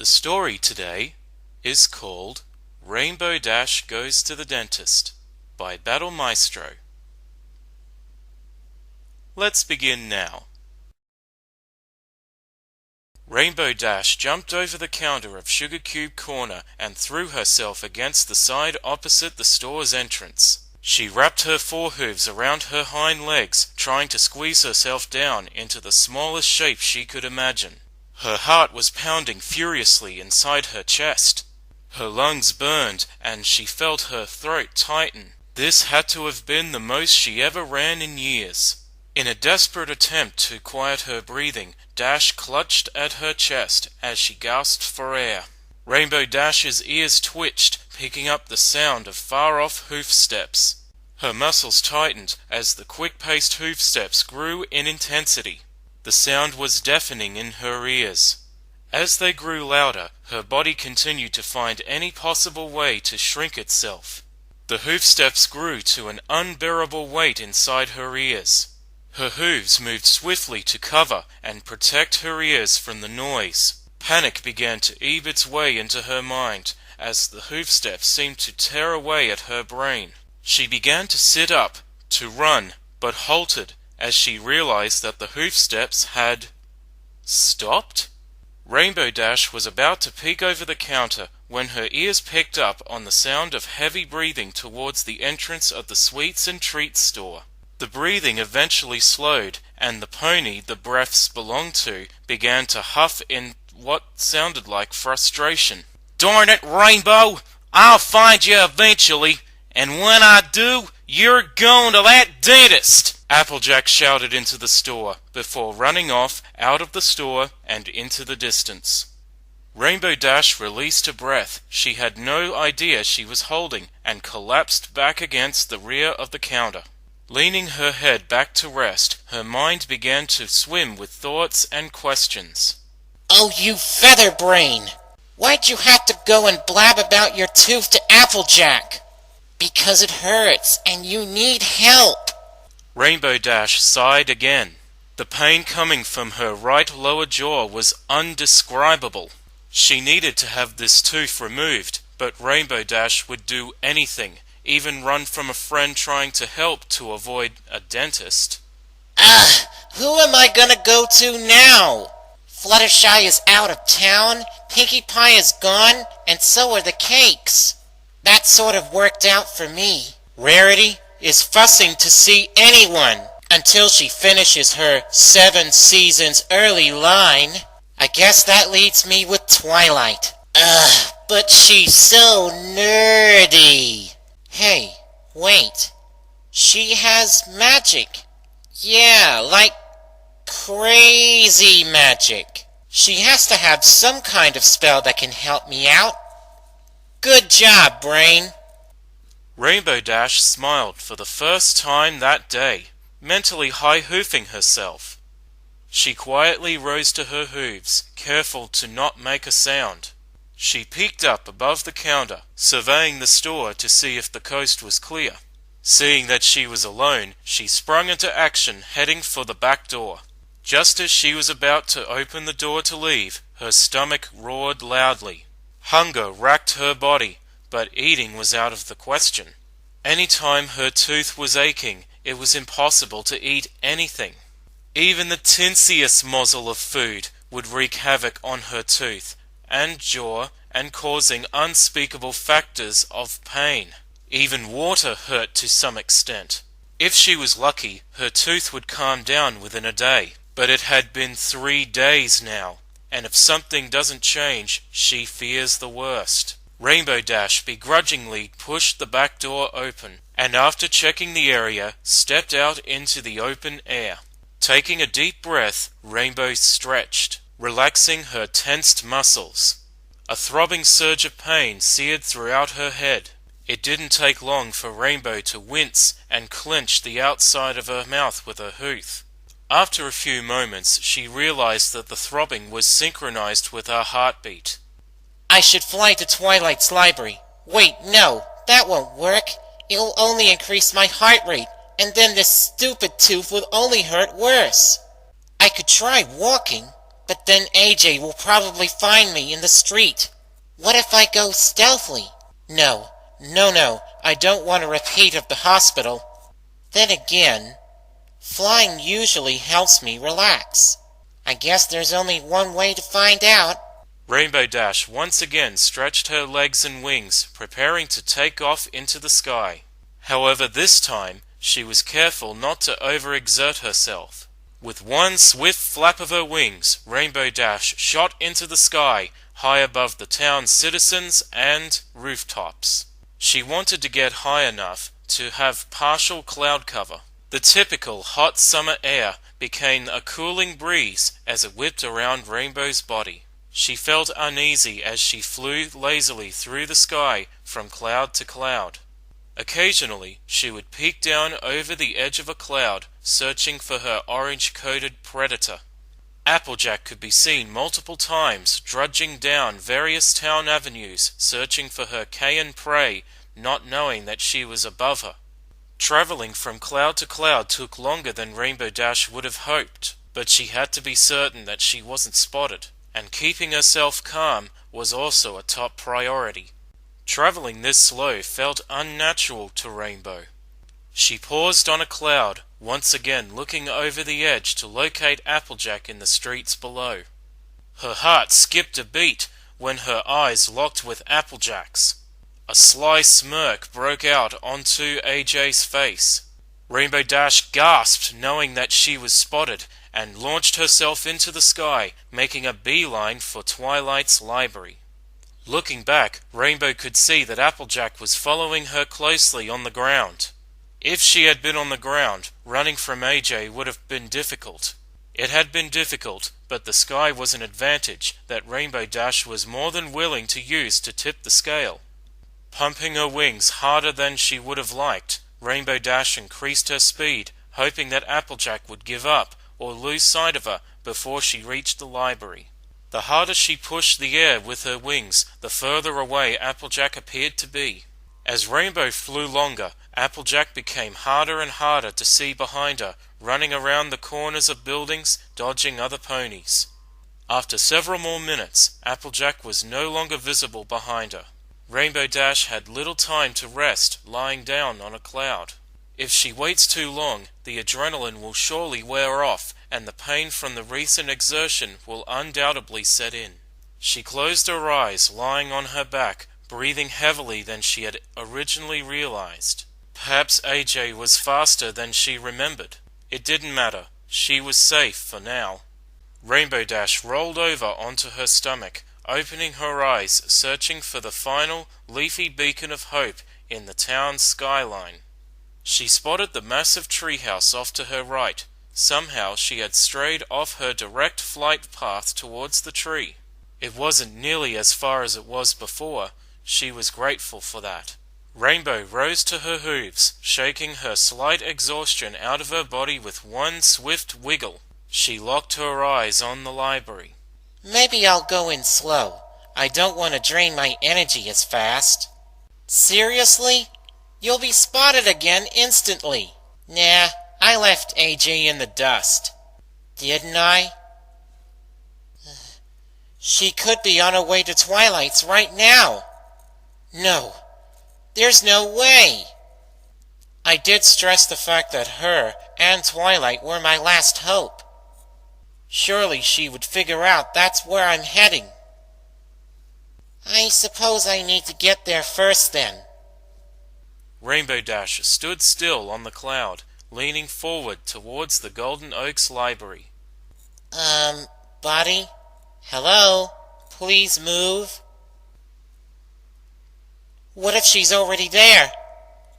The story today is called Rainbow Dash Goes to the Dentist by BattleMaestro. Let's begin now. Rainbow Dash jumped over the counter of Sugar Cube Corner and threw herself against the side opposite the store's entrance. She wrapped her forehooves around her hind legs, trying to squeeze herself down into the smallest shape she could imagine. Her heart was pounding furiously inside her chest. Her lungs burned and she felt her throat tighten. This had to have been the most she ever ran in years. In a desperate attempt to quiet her breathing, Dash clutched at her chest as she gasped for air. Rainbow Dash's ears twitched, picking up the sound of far-off hoof steps. Her muscles tightened as the quick-paced hoof steps grew in intensity. The sound was deafening in her ears. As they grew louder, her body continued to find any possible way to shrink itself. The hoof steps grew to an unbearable weight inside her ears. Her hooves moved swiftly to cover and protect her ears from the noise. Panic began to eke its way into her mind as the hoof steps seemed to tear away at her brain. She began to sit up, to run, but halted as she realized that the hoof steps had stopped. Rainbow Dash was about to peek over the counter when her ears picked up on the sound of heavy breathing towards the entrance of the sweets and treats store. The breathing eventually slowed, and the pony the breaths belonged to began to huff in what sounded like frustration. "Darn it, Rainbow! I'll find you eventually, and when I do, you're going to that dentist!" Applejack shouted into the store, before running off out of the store and into the distance. Rainbow Dash released a breath she had no idea she was holding and collapsed back against the rear of the counter. Leaning her head back to rest, her mind began to swim with thoughts and questions. "Oh, you featherbrain! Why'd you have to go and blab about your tooth to Applejack? Because it hurts, and you need help." Rainbow Dash sighed again. The pain coming from her right lower jaw was undescribable. She needed to have this tooth removed, but Rainbow Dash would do anything, even run from a friend trying to help to avoid a dentist. Who am I gonna go to now? Fluttershy is out of town, Pinkie Pie is gone, and so are the cakes. That sort of worked out for me. Rarity is fussing to see anyone until she finishes her 7 seasons early line. I guess that leaves me with Twilight. But she's so nerdy. Hey, wait. She has magic. Yeah, like crazy magic. She has to have some kind of spell that can help me out. Good job, Brain. Rainbow Dash smiled for the first time that day, mentally high-hoofing herself. She quietly rose to her hooves, careful to not make a sound. She peeked up above the counter, surveying the store to see if the coast was clear. Seeing that she was alone, she sprung into action, heading for the back door. Just as she was about to open the door to leave, her stomach roared loudly. Hunger racked her body, but eating was out of the question. Any time her tooth was aching, it was impossible to eat anything. Even the tinsiest morsel of food would wreak havoc on her tooth and jaw and causing unspeakable factors of pain. Even water hurt to some extent. If she was lucky, her tooth would calm down within a day. But it had been 3 days now, and if something doesn't change, she fears the worst. Rainbow Dash begrudgingly pushed the back door open, and after checking the area, stepped out into the open air. Taking a deep breath, Rainbow stretched, relaxing her tensed muscles. A throbbing surge of pain seared throughout her head. It didn't take long for Rainbow to wince and clench the outside of her mouth with her hoof. After a few moments, she realized that the throbbing was synchronized with her heartbeat. I should fly to Twilight's library. Wait, no, that won't work. It'll only increase my heart rate, and then this stupid tooth will only hurt worse. I could try walking, But then AJ will probably find me in the street. What if I go stealthily? No, I don't want a repeat of the hospital. Then again, flying usually helps me relax. I guess there's only one way to find out. Rainbow Dash once again stretched her legs and wings, preparing to take off into the sky. However, this time, she was careful not to overexert herself. With one swift flap of her wings, Rainbow Dash shot into the sky, high above the town's citizens and rooftops. She wanted to get high enough to have partial cloud cover. The typical hot summer air became a cooling breeze as it whipped around Rainbow's body. She felt uneasy as she flew lazily through the sky from cloud to cloud. Occasionally, she would peek down over the edge of a cloud, searching for her orange-coated predator. Applejack could be seen multiple times, drudging down various town avenues, searching for her cayenne prey, not knowing that she was above her. Traveling from cloud to cloud took longer than Rainbow Dash would have hoped, but she had to be certain that she wasn't spotted, and keeping herself calm was also a top priority. Traveling this slow felt unnatural to Rainbow. She paused on a cloud, once again looking over the edge to locate Applejack in the streets below. Her heart skipped a beat when her eyes locked with Applejack's. A sly smirk broke out onto AJ's face. Rainbow Dash gasped, knowing that she was spotted, and launched herself into the sky, making a beeline for Twilight's library. Looking back, Rainbow could see that Applejack was following her closely on the ground. If she had been on the ground, running from AJ would have been difficult. It had been difficult, but the sky was an advantage that Rainbow Dash was more than willing to use to tip the scale. Pumping her wings harder than she would have liked, Rainbow Dash increased her speed, hoping that Applejack would give up or lose sight of her before she reached the library. The harder she pushed the air with her wings, the further away Applejack appeared to be. As Rainbow flew longer, Applejack became harder and harder to see behind her, running around the corners of buildings, dodging other ponies. After several more minutes, Applejack was no longer visible behind her. Rainbow Dash had little time to rest, lying down on a cloud. If she waits too long, the adrenaline will surely wear off, and the pain from the recent exertion will undoubtedly set in. She closed her eyes, lying on her back, breathing heavily than she had originally realized. Perhaps AJ was faster than she remembered. It didn't matter. She was safe for now. Rainbow Dash rolled over onto her stomach, opening her eyes, searching for the final leafy beacon of hope in the town's skyline. She spotted the massive treehouse off to her right. Somehow she had strayed off her direct flight path towards the tree. It wasn't nearly as far as it was before. She was grateful for that. Rainbow rose to her hooves, shaking her slight exhaustion out of her body with one swift wiggle. She locked her eyes on the library. Maybe I'll go in slow. I don't want to drain my energy as fast. Seriously? You'll be spotted again instantly. Nah, I left AJ in the dust. Didn't I? She could be on her way to Twilight's right now. No, there's no way. I did stress the fact that her and Twilight were my last hope. Surely she would figure out that's where I'm heading. I suppose I need to get there first then. Rainbow Dash stood still on the cloud, leaning forward towards the Golden Oaks Library. Buddy? Hello? Please move. What if she's already there?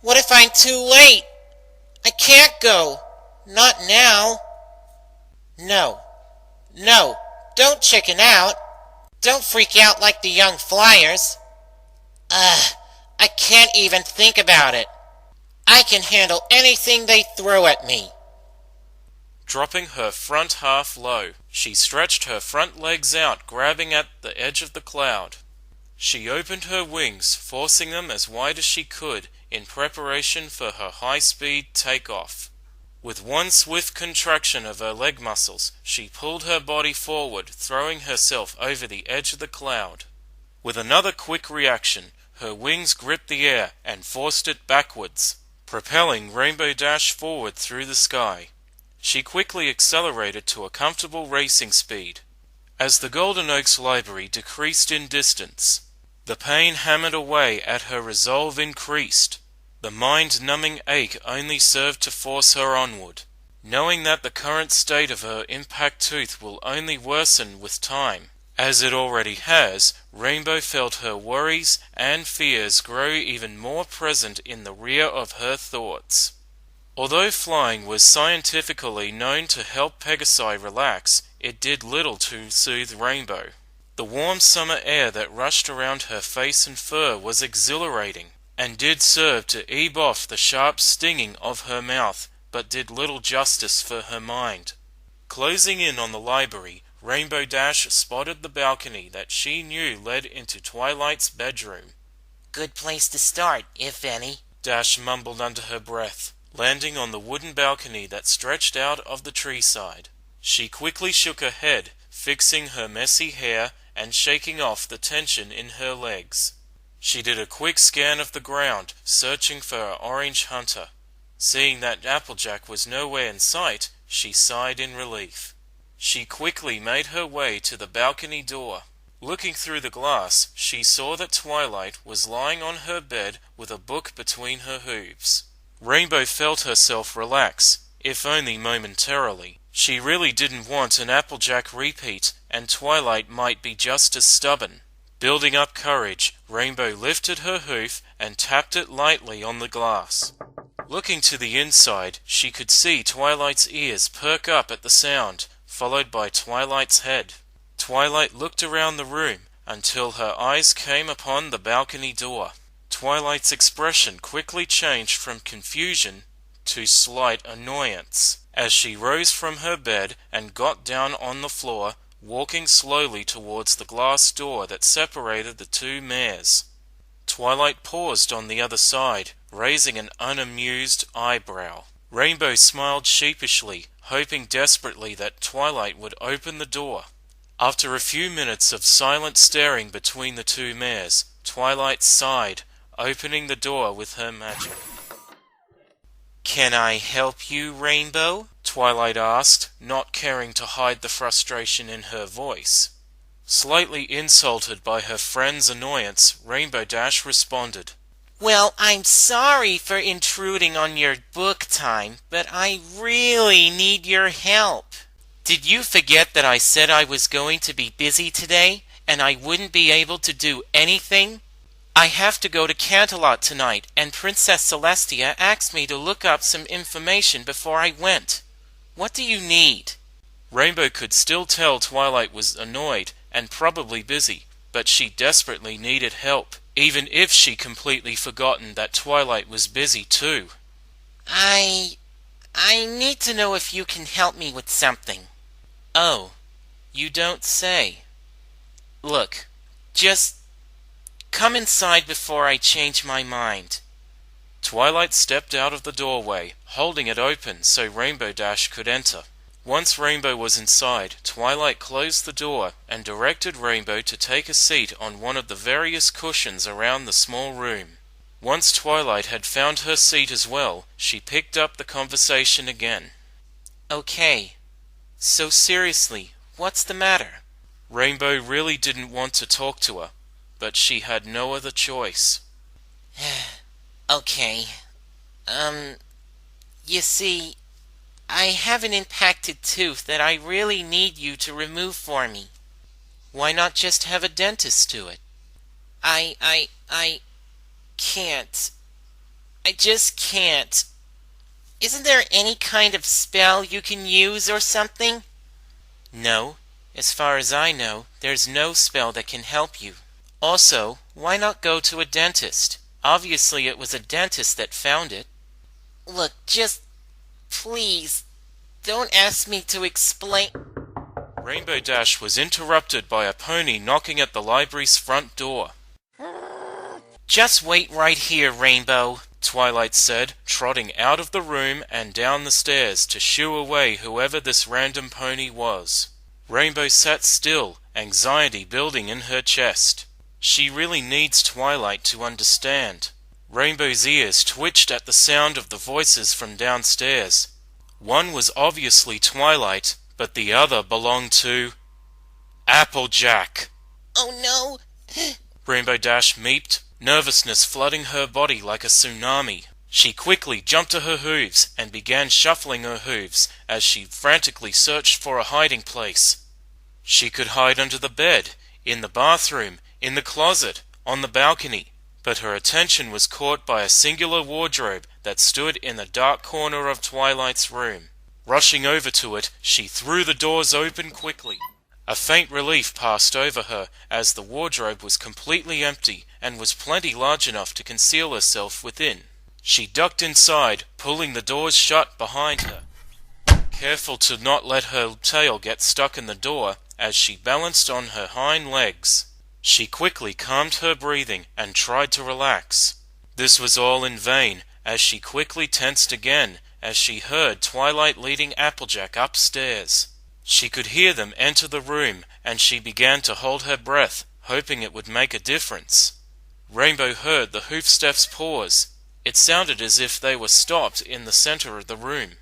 What if I'm too late? I can't go. Not now. No, don't chicken out. Don't freak out like the young flyers. I can't even think about it. I can handle anything they throw at me. Dropping her front half low, she stretched her front legs out, grabbing at the edge of the cloud. She opened her wings, forcing them as wide as she could in preparation for her high-speed takeoff. With one swift contraction of her leg muscles, she pulled her body forward, throwing herself over the edge of the cloud. With another quick reaction, her wings gripped the air and forced it backwards, propelling Rainbow Dash forward through the sky. She quickly accelerated to a comfortable racing speed. As the Golden Oaks Library decreased in distance, the pain hammered away at her resolve increased. The mind-numbing ache only served to force her onward. Knowing that the current state of her impact tooth will only worsen with time, as it already has, Rainbow felt her worries and fears grow even more present in the rear of her thoughts. Although flying was scientifically known to help Pegasi relax, it did little to soothe Rainbow. The warm summer air that rushed around her face and fur was exhilarating, and did serve to ease off the sharp stinging of her mouth, but did little justice for her mind. Closing in on the library, Rainbow Dash spotted the balcony that she knew led into Twilight's bedroom. Good place to start, if any, Dash mumbled under her breath, landing on the wooden balcony that stretched out of the treeside. She quickly shook her head, fixing her messy hair and shaking off the tension in her legs. She did a quick scan of the ground, searching for her orange hunter. Seeing that Applejack was nowhere in sight, she sighed in relief. She quickly made her way to the balcony door. Looking through the glass, she saw that Twilight was lying on her bed with a book between her hooves. Rainbow felt herself relax, if only momentarily. She really didn't want an Applejack repeat, and Twilight might be just as stubborn. Building up courage, Rainbow lifted her hoof and tapped it lightly on the glass. Looking to the inside, she could see Twilight's ears perk up at the sound, followed by Twilight's head. Twilight looked around the room until her eyes came upon the balcony door. Twilight's expression quickly changed from confusion to slight annoyance as she rose from her bed and got down on the floor, walking slowly towards the glass door that separated the two mares. Twilight paused on the other side, raising an unamused eyebrow. Rainbow smiled sheepishly, hoping desperately that Twilight would open the door. After a few minutes of silent staring between the two mares, Twilight sighed, opening the door with her magic. Can I help you, Rainbow? Twilight asked, not caring to hide the frustration in her voice. Slightly insulted by her friend's annoyance, Rainbow Dash responded, Well, I'm sorry for intruding on your book time, but I really need your help. Did you forget that I said I was going to be busy today, and I wouldn't be able to do anything? I have to go to Canterlot tonight, and Princess Celestia asked me to look up some information before I went. What do you need? Rainbow could still tell Twilight was annoyed and probably busy, but she desperately needed help, even if she completely forgotten that Twilight was busy too. I need to know if you can help me with something. Oh, you don't say. Look, just come inside before I change my mind. Twilight stepped out of the doorway, holding it open so Rainbow Dash could enter. Once Rainbow was inside, Twilight closed the door and directed Rainbow to take a seat on one of the various cushions around the small room. Once Twilight had found her seat as well, she picked up the conversation again. Okay, so seriously, what's the matter? Rainbow really didn't want to talk to her, but she had no other choice. Okay, you see, I have an impacted tooth that I really need you to remove for me. Why not just have a dentist do it? I can't. I just can't. Isn't there any kind of spell you can use or something? No, as far as I know, there's no spell that can help you. Also, why not go to a dentist? Obviously it was a dentist that found it. Look, just please, don't ask me to explain. Rainbow Dash was interrupted by a pony knocking at the library's front door. Just wait right here, Rainbow. Twilight said, trotting out of the room and down the stairs to shoo away whoever this random pony was. Rainbow sat still, anxiety building in her chest. She really needs Twilight to understand. Rainbow's ears twitched at the sound of the voices from downstairs. One was obviously Twilight, but the other belonged to Applejack. Oh no! Rainbow Dash meeped, nervousness flooding her body like a tsunami. She quickly jumped to her hooves and began shuffling her hooves as she frantically searched for a hiding place. She could hide under the bed, in the bathroom, in the closet, on the balcony, but her attention was caught by a singular wardrobe that stood in the dark corner of Twilight's room. Rushing over to it, she threw the doors open quickly. A faint relief passed over her as the wardrobe was completely empty and was plenty large enough to conceal herself within. She ducked inside, pulling the doors shut behind her, careful to not let her tail get stuck in the door as she balanced on her hind legs. She quickly calmed her breathing and tried to relax. This was all in vain, as she quickly tensed again as she heard Twilight leading Applejack upstairs. She could hear them enter the room, and she began to hold her breath, hoping it would make a difference. Rainbow heard the hoofsteps pause. It sounded as if they were stopped in the center of the room.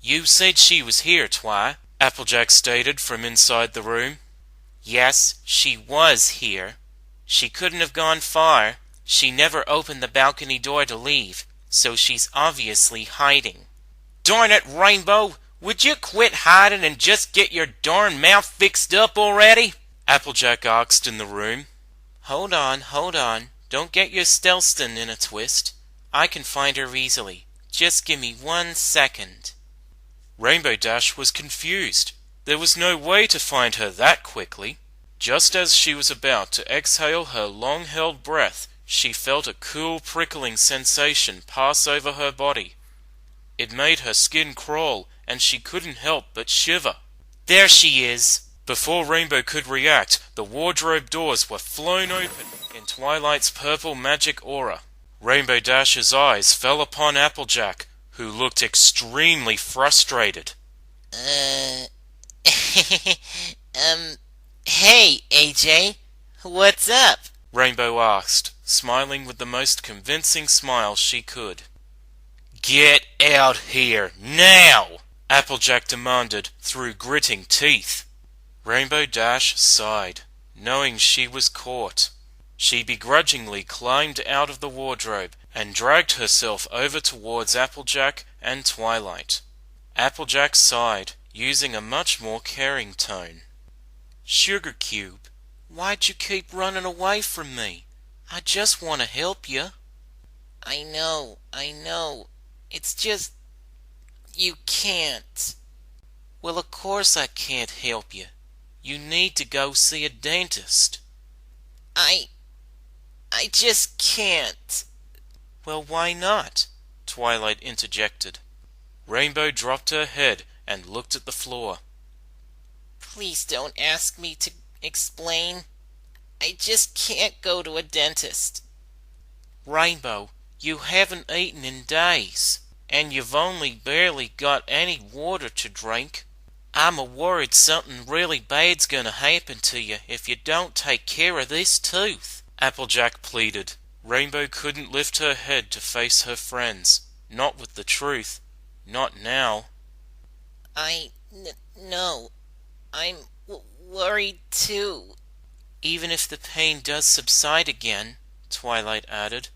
You said she was here, Twi, Applejack stated from inside the room. Yes, she was here. She couldn't have gone far. She never opened the balcony door to leave, so she's obviously hiding. Darn it, Rainbow! Would you quit hiding and just get your darn mouth fixed up already? Applejack asked in the room. Hold on. Don't get your Stelston in a twist. I can find her easily. Just give me 1 second. Rainbow Dash was confused. There was no way to find her that quickly. Just as she was about to exhale her long-held breath, she felt a cool prickling sensation pass over her body. It made her skin crawl, and she couldn't help but shiver. There she is! Before Rainbow could react, the wardrobe doors were flown open in Twilight's purple magic aura. Rainbow Dash's eyes fell upon Applejack, who looked extremely frustrated. Hey, AJ, what's up? Rainbow asked, smiling with the most convincing smile she could. Get out here, now! Applejack demanded through gritting teeth. Rainbow Dash sighed, knowing she was caught. She begrudgingly climbed out of the wardrobe and dragged herself over towards Applejack and Twilight. Applejack sighed, using a much more caring tone. Sugar Cube, why'd you keep running away from me? I just want to help you. I know. It's just... you can't. Well, of course I can't help you. You need to go see a dentist. I just can't. Well, why not? Twilight interjected. Rainbow dropped her head and looked at the floor. Please don't ask me to explain. I just can't go to a dentist. Rainbow, you haven't eaten in days, and you've only barely got any water to drink. I'm worried something really bad's gonna happen to you if you don't take care of this tooth, Applejack pleaded. Rainbow couldn't lift her head to face her friends. Not with the truth. Not now. No. I'm worried too. Even if the pain does subside again, Twilight added,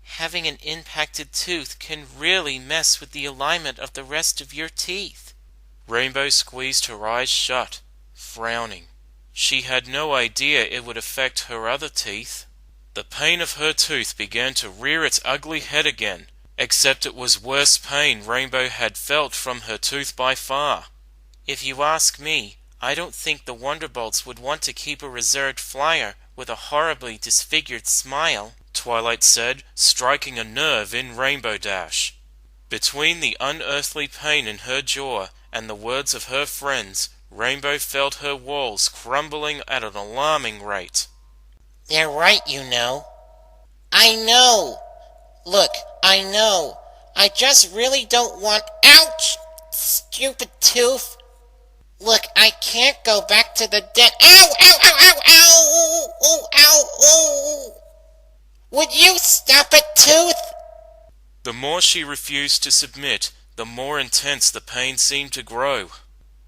having an impacted tooth can really mess with the alignment of the rest of your teeth. Rainbow squeezed her eyes shut, frowning. She had no idea it would affect her other teeth. The pain of her tooth began to rear its ugly head again, except it was worse pain Rainbow had felt from her tooth by far. If you ask me, I don't think the Wonderbolts would want to keep a reserved flyer with a horribly disfigured smile, Twilight said, striking a nerve in Rainbow Dash. Between the unearthly pain in her jaw and the words of her friends, Rainbow felt her walls crumbling at an alarming rate. They're right, you know. I know! Look, I know. I just really don't want— Ouch! Stupid tooth. Look, I can't go back to the den— Ow! Ow! Ow! Ow! Ow! Oh! Ow! Oh! Would you stop it, Tooth? The more she refused to submit, the more intense the pain seemed to grow.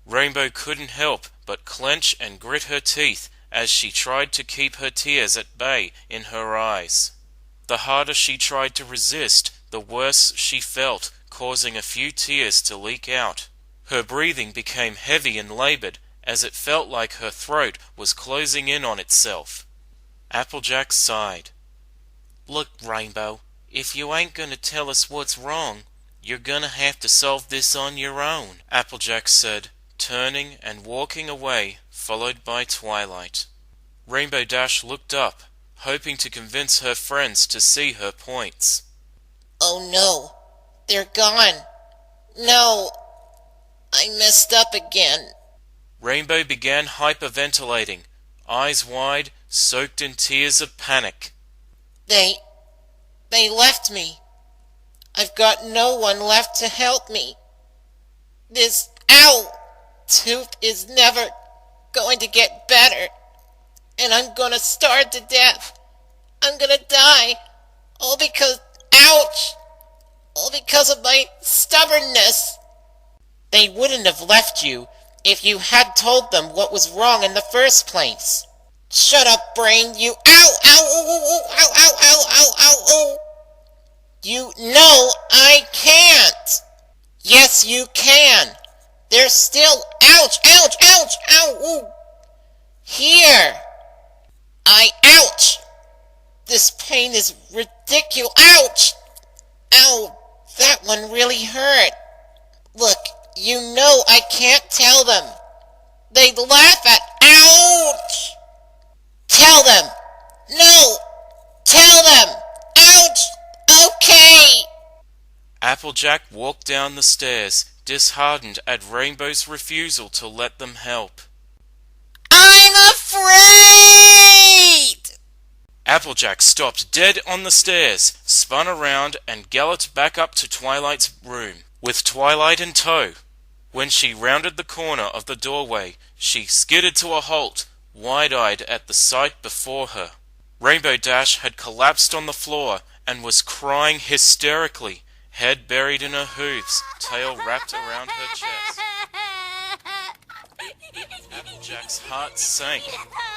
Rainbow couldn't help but clench and grit her teeth as she tried to keep her tears at bay in her eyes. The harder she tried to resist, the worse she felt, causing a few tears to leak out. Her breathing became heavy and labored, as it felt like her throat was closing in on itself. Applejack sighed. "Look, Rainbow, if you ain't gonna tell us what's wrong, you're gonna have to solve this on your own," Applejack said, turning and walking away, followed by Twilight. Rainbow Dash looked up, hoping to convince her friends to see her points. Oh no, they're gone. No, I messed up again. Rainbow began hyperventilating, eyes wide, soaked in tears of panic. They left me. I've got no one left to help me. This— Ow! Tooth is never going to get better. And I'm gonna starve to death. I'm gonna die. All because— Ouch! All because of my stubbornness. They wouldn't have left you if you had told them what was wrong in the first place. Shut up, brain, you— Ow! Ow! Ow! Ow! Ow! Ow! Ow! Ow! Ow! Ow! You know I can't. Yes, you can. There's still— Ouch! Ouch! Ouch! Ow! Ooh. Here. Ouch! This pain is ridiculous. Ouch! Ow! That one really hurt. Look, you know I can't tell them. They'd laugh at— Ouch! Tell them! No! Tell them! Ouch! Okay! Applejack walked down the stairs, disheartened at Rainbow's refusal to let them help. I'm afraid! Applejack stopped dead on the stairs, spun around, and galloped back up to Twilight's room, with Twilight in tow. When she rounded the corner of the doorway, she skidded to a halt, wide-eyed at the sight before her. Rainbow Dash had collapsed on the floor and was crying hysterically, head buried in her hooves, tail wrapped around her chest. Applejack's heart sank.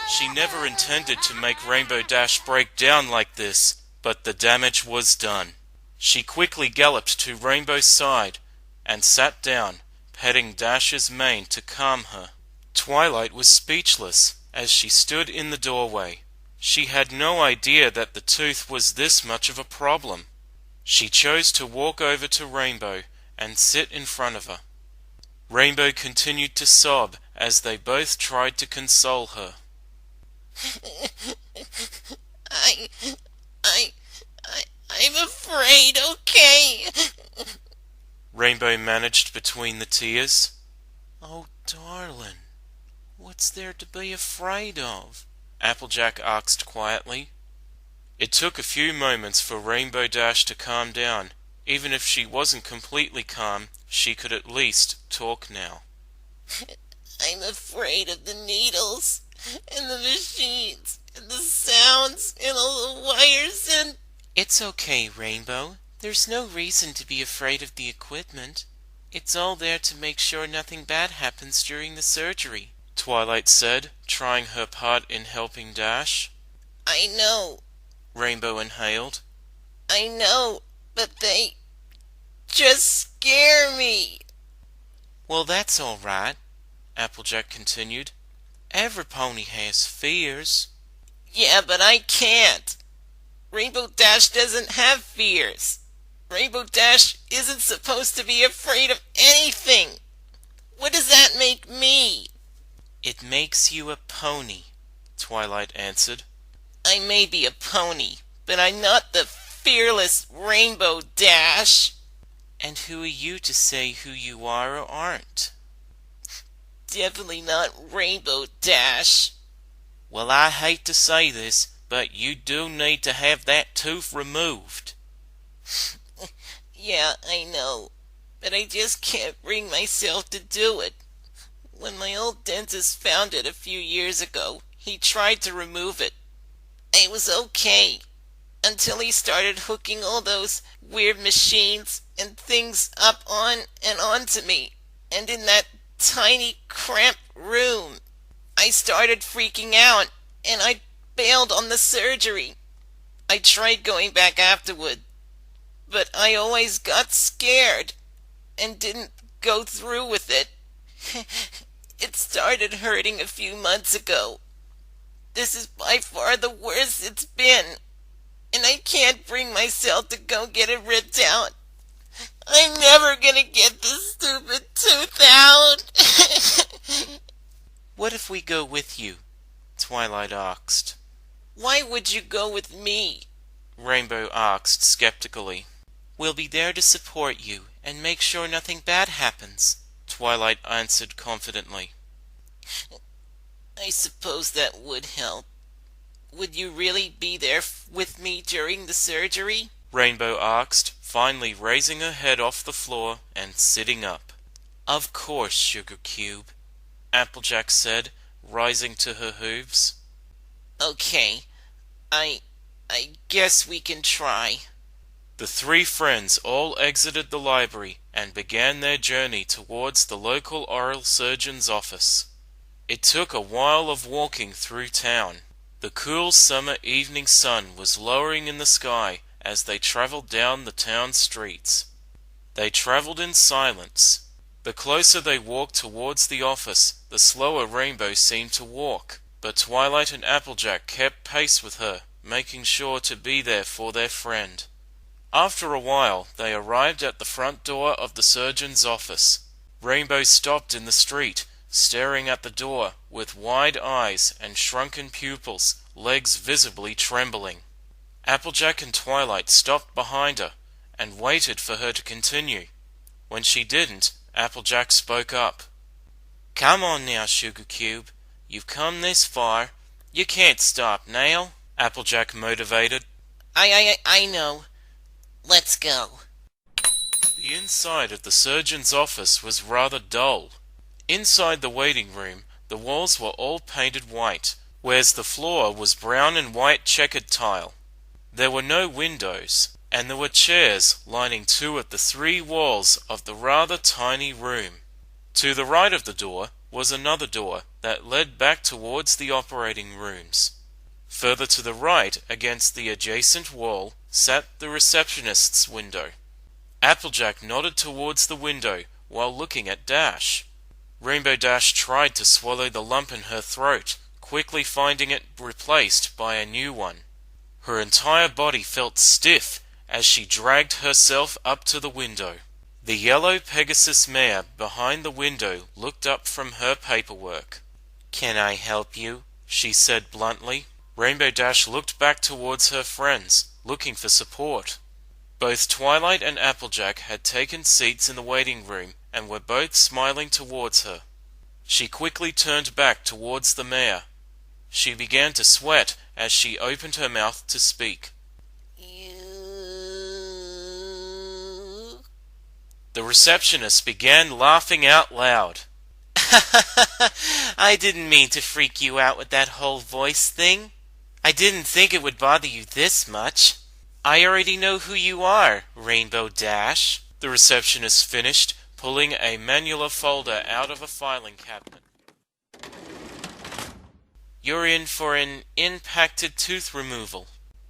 She never intended to make Rainbow Dash break down like this, but the damage was done. She quickly galloped to Rainbow's side and sat down, petting Dash's mane to calm her. Twilight was speechless as she stood in the doorway. She had no idea that the tooth was this much of a problem. She chose to walk over to Rainbow and sit in front of her. Rainbow continued to sob as they both tried to console her. I'm afraid, okay? Rainbow managed between the tears. "Oh, darling, what's there to be afraid of?" Applejack asked quietly. It took a few moments for Rainbow Dash to calm down. Even if she wasn't completely calm, she could at least talk now. I'm afraid of the needles, and the machines, and the sounds, and all the wires, and— It's okay, Rainbow. There's no reason to be afraid of the equipment. It's all there to make sure nothing bad happens during the surgery, Twilight said, trying her part in helping Dash. I know, Rainbow inhaled. I know, but they just scare me. Well, that's all right, Applejack continued. Every pony has fears. Yeah, but I can't. Rainbow Dash doesn't have fears. Rainbow Dash isn't supposed to be afraid of anything. What does that make me? It makes you a pony, Twilight answered. I may be a pony, but I'm not the fearless Rainbow Dash. And who are you to say who you are or aren't? Definitely not Rainbow Dash. Well, I hate to say this, but you do need to have that tooth removed. Yeah, I know, but I just can't bring myself to do it. When my old dentist found it a few years ago, he tried to remove it. It was okay until he started hooking all those weird machines and things up on and onto me. And in that tiny, cramped room, I started freaking out and I bailed on the surgery. I tried going back afterward, but I always got scared and didn't go through with it. It started hurting a few months ago. This is by far the worst it's been, and I can't bring myself to go get it ripped out. I'm never gonna get this stupid tooth out. What if we go with you? Twilight asked. Why would you go with me? Rainbow asked skeptically. We'll be there to support you and make sure nothing bad happens, Twilight answered confidently. I suppose that would help. Would you really be there with me during the surgery? Rainbow asked, finally raising her head off the floor and sitting up. Of course, Sugar Cube, Applejack said, rising to her hooves. Okay, I guess we can try. The three friends all exited the library and began their journey towards the local oral surgeon's office. It took a while of walking through town. The cool summer evening sun was lowering in the sky as they traveled down the town streets. They traveled in silence. The closer they walked towards the office, the slower Rainbow seemed to walk, but Twilight and Applejack kept pace with her, making sure to be there for their friend. After a while, they arrived at the front door of the surgeon's office. Rainbow stopped in the street, staring at the door with wide eyes and shrunken pupils, legs visibly trembling. Applejack and Twilight stopped behind her and waited for her to continue. When she didn't, Applejack spoke up. Come on now, Sugar Cube. You've come this far. You can't stop now, Applejack motivated. I know. Let's go. The inside of the surgeon's office was rather dull. Inside the waiting room, the walls were all painted white, whereas the floor was brown and white checkered tile. There were no windows, and there were chairs lining 2 of the 3 walls of the rather tiny room. To the right of the door was another door that led back towards the operating rooms. Further to the right, against the adjacent wall, sat the receptionist's window. Applejack nodded towards the window while looking at Dash. Rainbow Dash tried to swallow the lump in her throat, quickly finding it replaced by a new one. Her entire body felt stiff as she dragged herself up to the window. The yellow Pegasus mare behind the window looked up from her paperwork. Can I help you? She said bluntly. Rainbow Dash looked back towards her friends, looking for support. Both Twilight and Applejack had taken seats in the waiting room and were both smiling towards her. She quickly turned back towards the mare. She began to sweat as she opened her mouth to speak. The receptionist began laughing out loud. I didn't mean to freak you out with that whole voice thing. I didn't think it would bother you this much. I already know who you are, Rainbow Dash, the receptionist finished, pulling a manual folder out of a filing cabinet. You're in for an impacted tooth removal.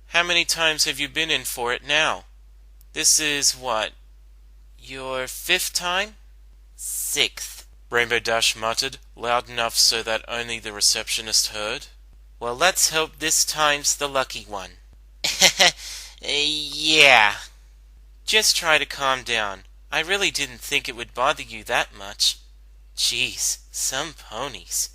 How many times have you been in for it now? This is what? Your 5th time? 6th, Rainbow Dash muttered, loud enough so that only the receptionist heard. Well, let's hope this time's the lucky one. Yeah. Just try to calm down. I really didn't think it would bother you that much. Jeez, some ponies.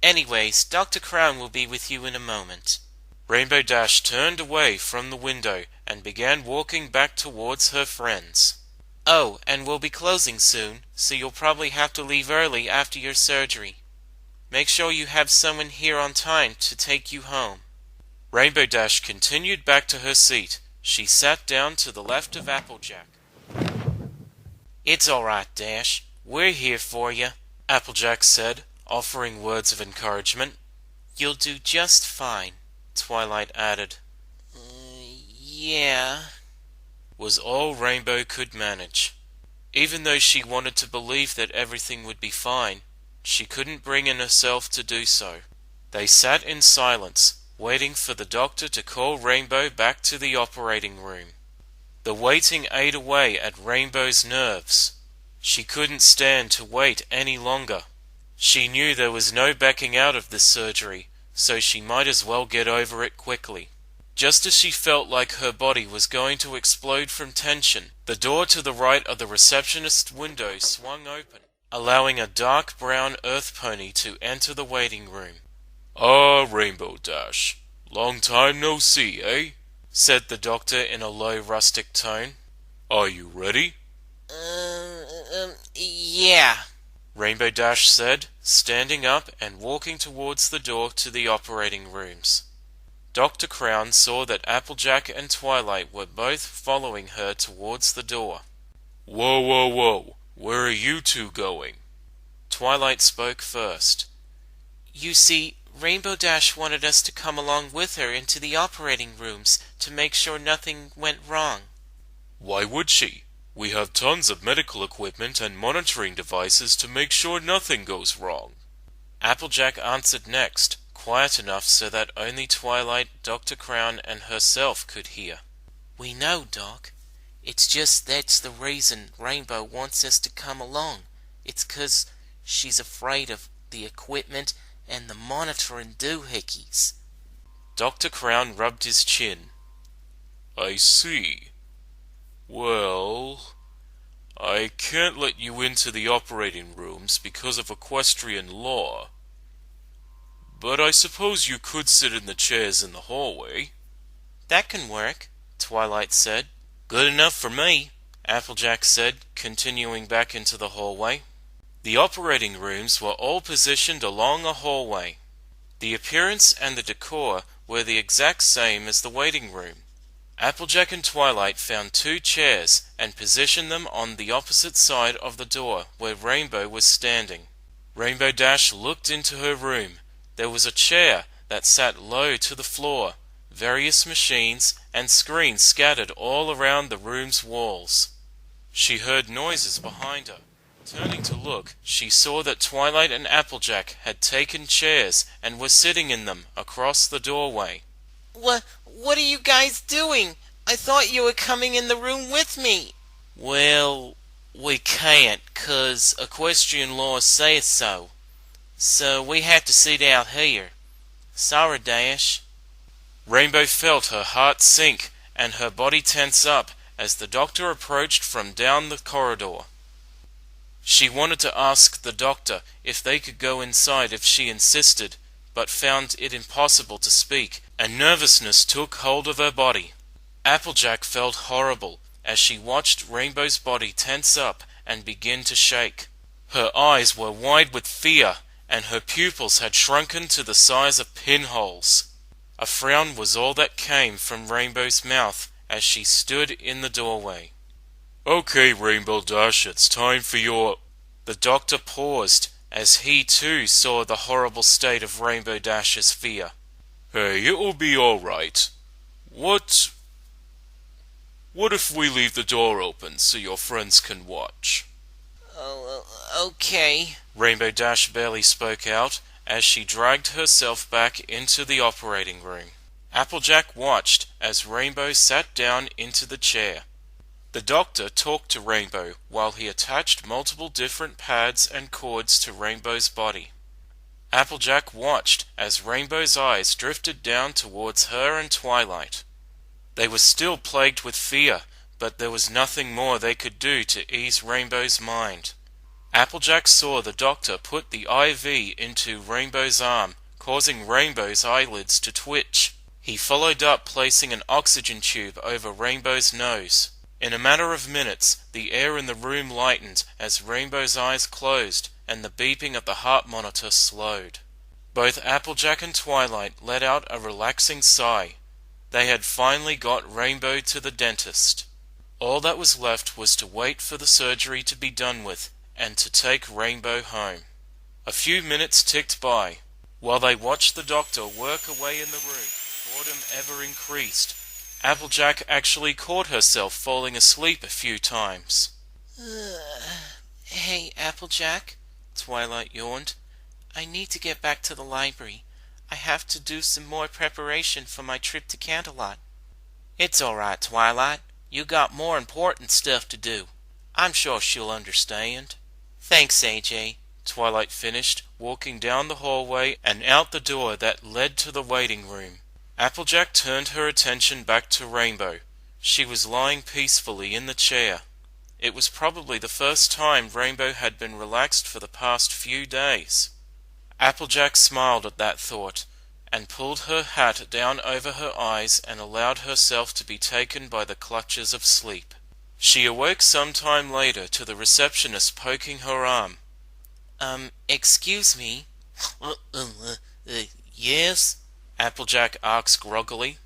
Anyways, Dr. Crown will be with you in a moment. Rainbow Dash turned away from the window and began walking back towards her friends. Oh, and we'll be closing soon, so you'll probably have to leave early after your surgery. Make sure you have someone here on time to take you home. Rainbow Dash continued back to her seat. She sat down to the left of Applejack. It's all right, Dash. We're here for you, Applejack said, offering words of encouragement. You'll do just fine, Twilight added. Yeah, was all Rainbow could manage. Even though she wanted to believe that everything would be fine, she couldn't bring in herself to do so. They sat in silence, waiting for the doctor to call Rainbow back to the operating room. The waiting ate away at Rainbow's nerves. She couldn't stand to wait any longer. She knew there was no backing out of this surgery, so she might as well get over it quickly. Just as she felt like her body was going to explode from tension, the door to the right of the receptionist's window swung open, allowing a dark brown earth pony to enter the waiting room. "Ah, Rainbow Dash. Long time no see, eh?" said the doctor in a low rustic tone. "Are you ready?" Yeah. Rainbow Dash said, standing up and walking towards the door to the operating rooms. Dr. Crown saw that Applejack and Twilight were both following her towards the door. "Whoa, whoa, whoa. Where are you two going?" Twilight spoke first. You see, Rainbow Dash wanted us to come along with her into the operating rooms to make sure nothing went wrong. "Why would she? We have tons of medical equipment and monitoring devices to make sure nothing goes wrong." Applejack answered next, quiet enough so that only Twilight, Dr. Crown, and herself could hear. We know, Doc. It's just that's the reason Rainbow wants us to come along. It's 'cause she's afraid of the equipment and the monitoring doohickeys. Dr. Crown rubbed his chin. "I see. Well, I can't let you into the operating rooms because of equestrian law. But I suppose you could sit in the chairs in the hallway." That can work, Twilight said. Good enough for me, Applejack said, continuing back into the hallway. The operating rooms were all positioned along a hallway. The appearance and the decor were the exact same as the waiting room. Applejack and Twilight found 2 chairs and positioned them on the opposite side of the door where Rainbow was standing. Rainbow Dash looked into her room. There was a chair that sat low to the floor, various machines and screens scattered all around the room's walls. She heard noises behind her. Turning to look, she saw that Twilight and Applejack had taken chairs and were sitting in them across the doorway. What are you guys doing? I thought you were coming in the room with me. Well, we can't, 'cause equestrian laws say so. So we have to sit out here. Sorry, Dash. Rainbow felt her heart sink and her body tense up as the doctor approached from down the corridor. She wanted to ask the doctor if they could go inside if she insisted, but found it impossible to speak, and nervousness took hold of her body. Applejack felt horrible as she watched Rainbow's body tense up and begin to shake. Her eyes were wide with fear, and her pupils had shrunken to the size of pinholes. A frown was all that came from Rainbow's mouth as she stood in the doorway. "Okay, Rainbow Dash, it's time for your—" The doctor paused as he too saw the horrible state of Rainbow Dash's fear. "Hey, it'll be all right. What if we leave the door open so your friends can watch?" Oh, okay. Rainbow Dash barely spoke out as she dragged herself back into the operating room. Applejack watched as Rainbow sat down into the chair. The doctor talked to Rainbow while he attached multiple different pads and cords to Rainbow's body. Applejack watched as Rainbow's eyes drifted down towards her and Twilight. They were still plagued with fear, but there was nothing more they could do to ease Rainbow's mind. Applejack saw the doctor put the IV into Rainbow's arm, causing Rainbow's eyelids to twitch. He followed up placing an oxygen tube over Rainbow's nose. In a matter of minutes, the air in the room lightened as Rainbow's eyes closed and the beeping of the heart monitor slowed. Both Applejack and Twilight let out a relaxing sigh. They had finally got Rainbow to the dentist. All that was left was to wait for the surgery to be done with and to take Rainbow home. A few minutes ticked by. While they watched the doctor work away in the room, boredom ever increased. Applejack actually caught herself falling asleep a few times. Hey, Applejack, Twilight yawned. I need to get back to the library. I have to do some more preparation for my trip to Canterlot. It's all right, Twilight. You got more important stuff to do. I'm sure she'll understand. Thanks, AJ, Twilight finished, walking down the hallway and out the door that led to the waiting room. Applejack turned her attention back to Rainbow. She was lying peacefully in the chair. It was probably the first time Rainbow had been relaxed for the past few days. Applejack smiled at that thought, and pulled her hat down over her eyes and allowed herself to be taken by the clutches of sleep. She awoke some time later to the receptionist poking her arm. Excuse me? Yes? Applejack asked groggily.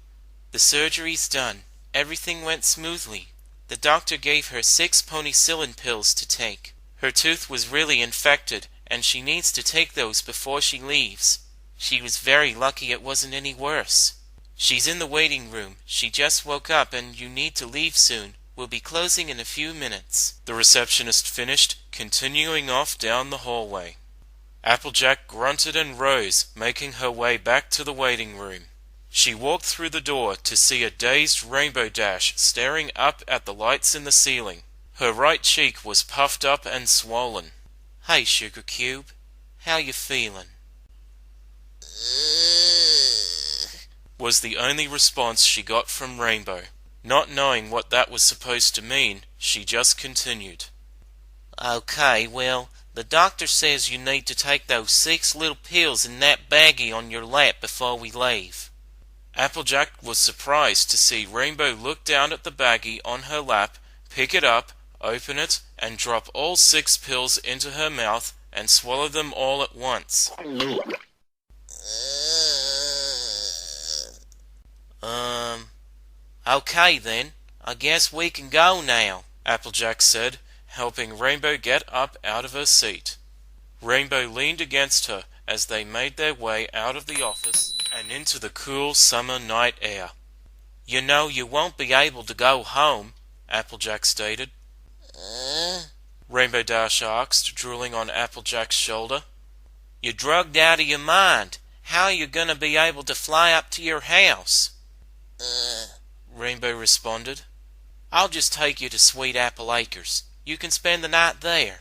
The surgery's done. Everything went smoothly. The doctor gave her 6 penicillin pills to take. Her tooth was really infected, and she needs to take those before she leaves. She was very lucky it wasn't any worse. She's in the waiting room. She just woke up and you need to leave soon. We'll be closing in a few minutes. The receptionist finished, continuing off down the hallway. Applejack grunted and rose, making her way back to the waiting room. She walked through the door to see a dazed Rainbow Dash staring up at the lights in the ceiling. Her right cheek was puffed up and swollen. Hey, Sugar Cube. How you feeling? Was the only response she got from Rainbow. Not knowing what that was supposed to mean, she just continued. Okay, well, the doctor says you need to take those 6 little pills in that baggie on your lap before we leave. Applejack was surprised to see Rainbow look down at the baggie on her lap, pick it up, open it, and drop all 6 pills into her mouth and swallow them all at once. Okay then, I guess we can go now, Applejack said, helping Rainbow get up out of her seat. Rainbow leaned against her as they made their way out of the office and into the cool summer night air. You know you won't be able to go home, Applejack stated. Rainbow Dash asked, drooling on Applejack's shoulder. You're drugged out of your mind. How are you gonna be able to fly up to your house? Rainbow responded. I'll just take you to Sweet Apple Acres. You can spend the night there.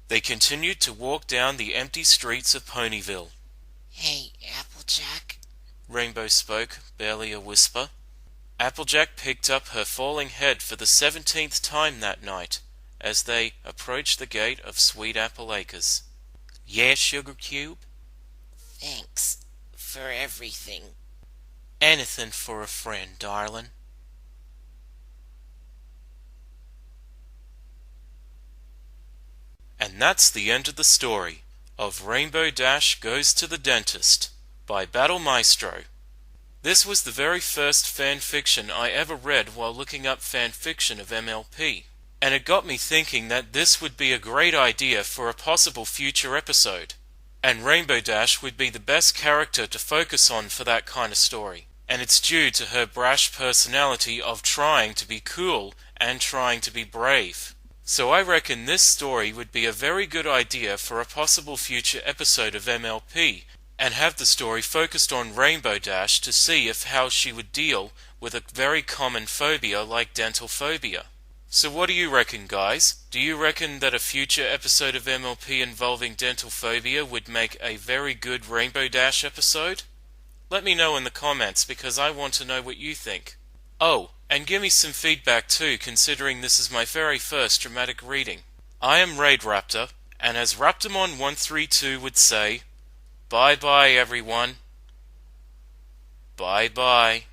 They continued to walk down the empty streets of Ponyville. Hey, Applejack. Rainbow spoke, barely a whisper. Applejack picked up her falling head for the 17th time that night, as they approached the gate of Sweet Apple Acres. Yeah, Sugar Cube? Thanks for everything. Anything for a friend, darling. And that's the end of the story of Rainbow Dash Goes to the Dentist by BattleMaestro. This was the very first fan fiction I ever read while looking up fan fiction of MLP, and it got me thinking that this would be a great idea for a possible future episode, and Rainbow Dash would be the best character to focus on for that kind of story, and it's due to her brash personality of trying to be cool and trying to be brave. So I reckon this story would be a very good idea for a possible future episode of MLP, and have the story focused on Rainbow Dash to see how she would deal with a very common phobia like dental phobia. So what do you reckon, guys? Do you reckon that a future episode of MLP involving dental phobia would make a very good Rainbow Dash episode? Let me know in the comments because I want to know what you think. Oh, and give me some feedback too, considering this is my very first dramatic reading. I am Raid Raptor, and as Raptormon132 would say, bye bye everyone. Bye bye.